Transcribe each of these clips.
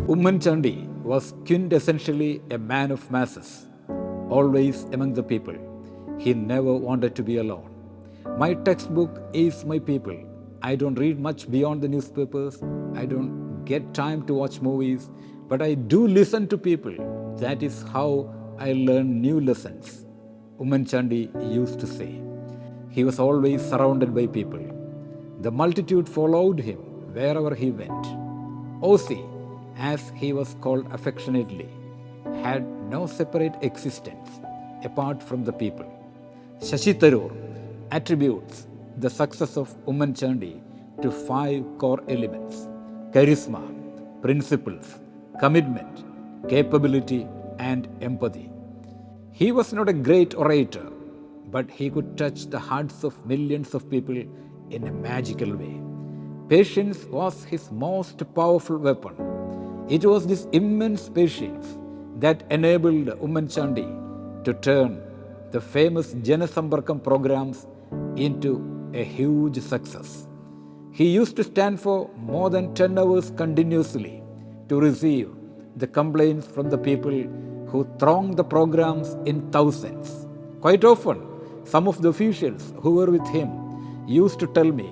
Oommen Chandy was quintessentially a man of masses, always among the people. He never wanted to be alone. My textbook is my people. I don't read much beyond the newspapers. I don't get time to watch movies, but I do listen to people. That is how I learn new lessons. Oommen Chandy used to say. He was always surrounded by people. The multitude followed him wherever he went. OC, as he was called affectionately, had no separate existence apart from the people. Shashi Tharoor attributes the success of Oommen Chandy to 5 core elements: charisma, principles, commitment, capability, and empathy. He was not a great orator, but he could touch the hearts of millions of people in a magical way. Patience was his most powerful weapon. It was this immense patience that enabled Oommen Chandy to turn the famous Janasambarkam programs into a huge success. He used to stand for more than 10 hours continuously to receive the complaints from the people who thronged the programs in thousands. Quite often, some of the officials who were with him used to tell me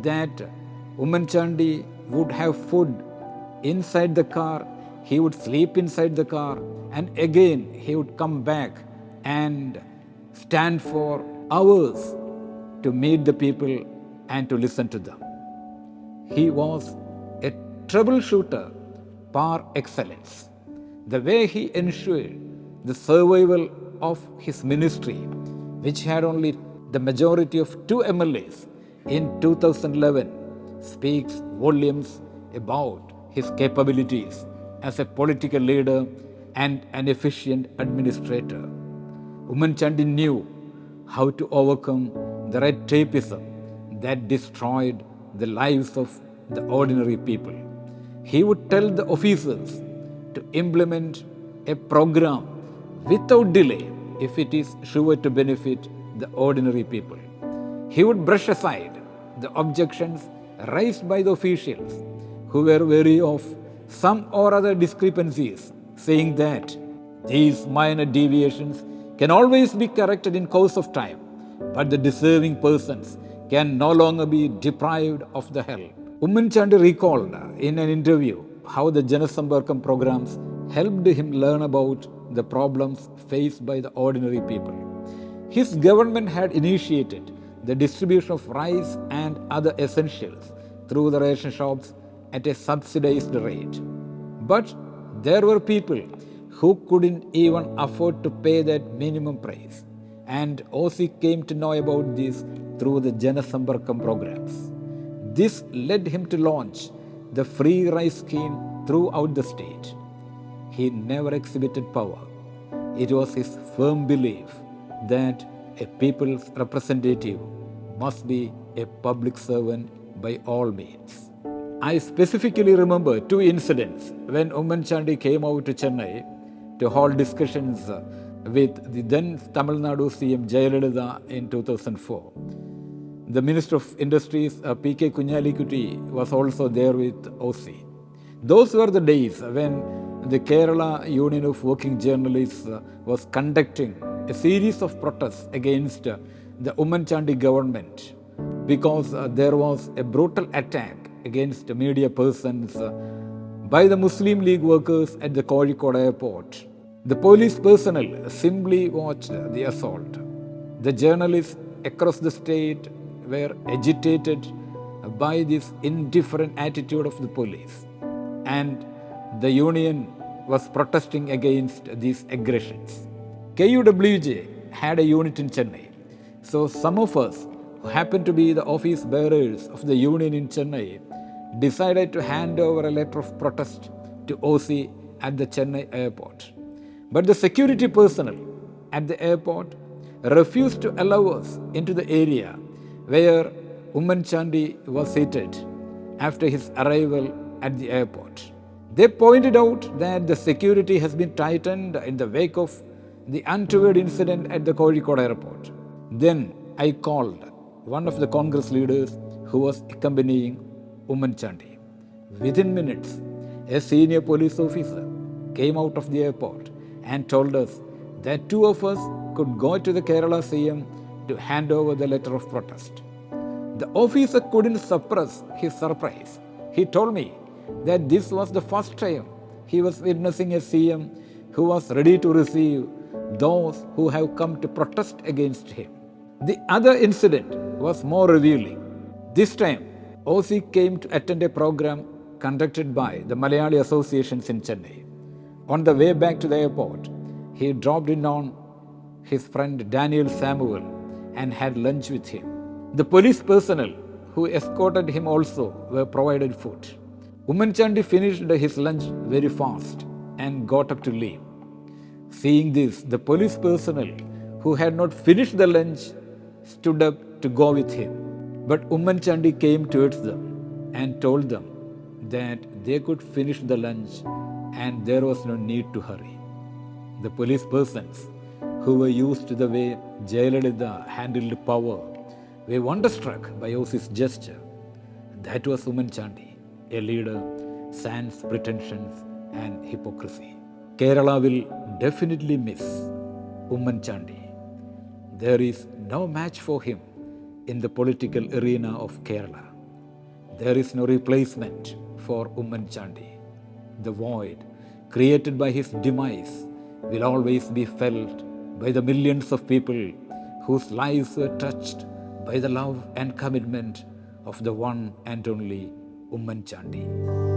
that Oommen Chandy would have food inside the car, he would sleep inside the car, and again he would come back and stand for hours to meet the people and to listen to them. He was a troubleshooter par excellence. The way he ensured the survival of his ministry, which had only the majority of 2 MLAs in 2011, speaks volumes about his capabilities as a political leader and an efficient administrator. Oommen Chandy knew how to overcome the red tapeism that destroyed the lives of the ordinary people. He would tell the officers to implement a program without delay if it is sure to benefit the ordinary people. He would brush aside the objections raised by the officials who were wary of some or other discrepancies, saying that these minor deviations can always be corrected in course of time, but the deserving persons can no longer be deprived of the help. Oommen Chandy recalled in an interview how the Janasambarkam programs helped him learn about the problems faced by the ordinary people. His government had initiated the distribution of rice and other essentials through the ration shops at a subsidized rate. But there were people who couldn't even afford to pay that minimum price. And OC came to know about this through the Janasambarkam programs. This led him to launch the free rice scheme throughout the state. He never exhibited power. It was his firm belief that a people's representative must be a public servant by all means. I specifically remember 2 incidents when Oommen Chandy came out to Chennai to hold discussions with the then Tamil Nadu CM Jayalalitha in 2004. The Minister of Industries, P.K. Kunyalikutti, was also there with OC. Those were the days when the Kerala Union of Working Journalists was conducting a series of protests against the Oommen Chandy government because there was a brutal attack against media persons by the Muslim League workers at the Kozhikode airport. The police personnel simply watched the assault. The journalists across the state were agitated by this indifferent attitude of the police, and the union was protesting against these aggressions. KUWJ had a unit in Chennai, so some of us who happened to be the office bearers of the union in Chennai decided to hand over a letter of protest to OC at the Chennai airport. But the security personnel at the airport refused to allow us into the area where Oommen Chandy was seated after his arrival at the airport. They pointed out that the security has been tightened in the wake of the untoward incident at the Kozhikode airport. Then I called one of the Congress leaders who was accompanying Oommen Chandy. Within minutes, a senior police officer, came out of the airport and told us that two of us could go to the Kerala CM to hand over the letter of protest. The officer couldn't suppress his surprise. He told me that this was the first time he was witnessing a CM who was ready to receive those who have come to protest against him. The other incident was more revealing. This time, OC came to attend a program conducted by the Malayali associations in Chennai. On the way back to the airport, he dropped in on his friend Daniel Samuel and had lunch with him. The police personnel who escorted him also were provided food. Oommen Chandy finished his lunch very fast and got up to leave. Seeing this, the police personnel who had not finished the lunch stood up to go with him. But Oommen Chandy came towards them and told them that they could finish the lunch and there was no need to hurry. The police persons who were used to the way Jayalalitha handled power were wonderstruck by OC's gesture. That was Oommen Chandy, a leader sans pretensions and hypocrisy. Kerala will definitely miss Oommen Chandy. There is no match for him in the political arena of Kerala. There is no replacement for Oommen Chandy. The void created by his demise will always be felt by the millions of people whose lives were touched by the love and commitment of the one and only Oommen Chandy.